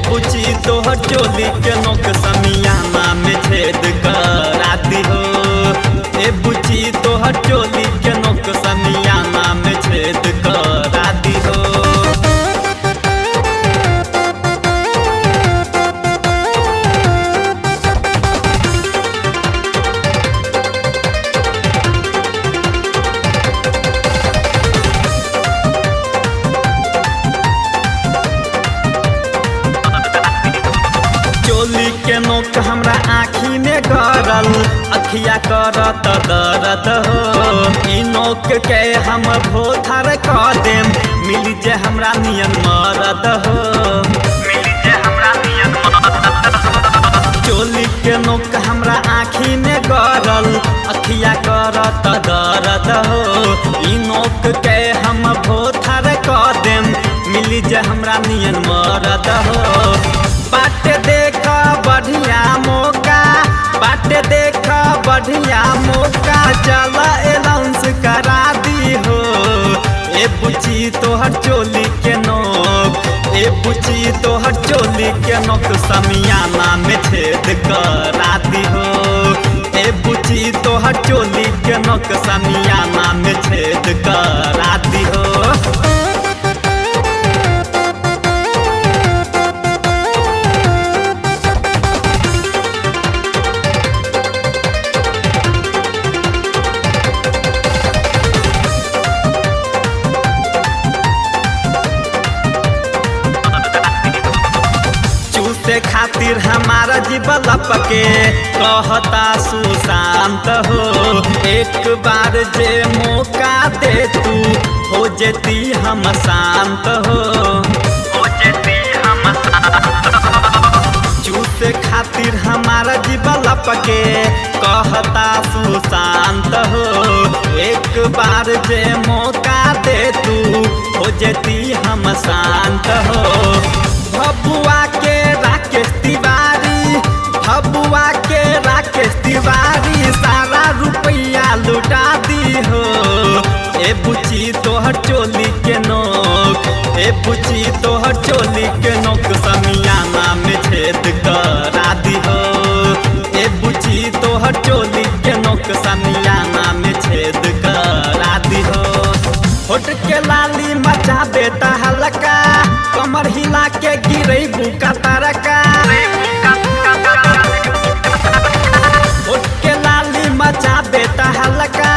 बुची तोहर चोली के नोक समियाना में छेद कराती हो। ए बुची तोहर चोली के नोक समियाना में छेद कराती हो। चोली के नोक हमरा आँखी में गरल, अखिया करत दर्द हो। ई नोक के हम भोथर कर देम, मिली जे हमरा नियन मरद हो। मिली जे हमरा नियन मरद हो। चोली के नोक हमरा आँखी में गरल, अखिया करत दर्द हो। ई नोक के हम भोथर कर देम, मिली जे हमरा नियन मरद हो। बाटे देखा बढ़िया मौका, बाटे देखा बढ़िया मौका, चला अनाउंस करा दी हो। ए बुची तोहर चोली के नोक, ए बुची तोहर चोली के नोक समियाना में छेद करा दी हो। ए बुची तोहर चोली के नोक समियाना में छेद करा दी हो। चूसे खातिर हमारा जीवन लपके कहता सुशांत हो। एक बार जे मौका दे तू, हो जेती हम शांत हो। हो जेती हम शांत हो। चूसे खातिर हमारा जीवन लपके कहता सुशांत हो। एक बार जे मौका दे तू, हो जेती हम शांत हो। भबुआ के राकेश तिवारी, भबुआ के राकेश तिवारी, सारा रुपया लुटा दी हो। ए बुची तोहर चोली के नोक, ए बुची तोहर चोली के नोक समियाना में छेद करा दी हो। ए बुची तोहर चोली के नोक समियाना में छेद करा दी हो। होठ के लाली मचा देता हल्का, कमर हिला के गिरे बुका तरका। होठ के लाली मचा देता हल्का,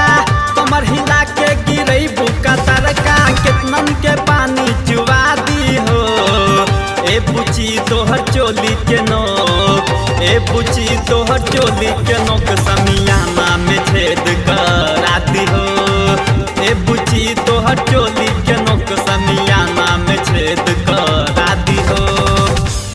कमर हिला के गिरे बुका तरका। कितनन के पानी चुवा दी हो। ए बुची तोहर चोली के नोक, ए बुची तोहर चोली के नोक समियाना में छेद करा दी हो। ए बुची तोहर चोली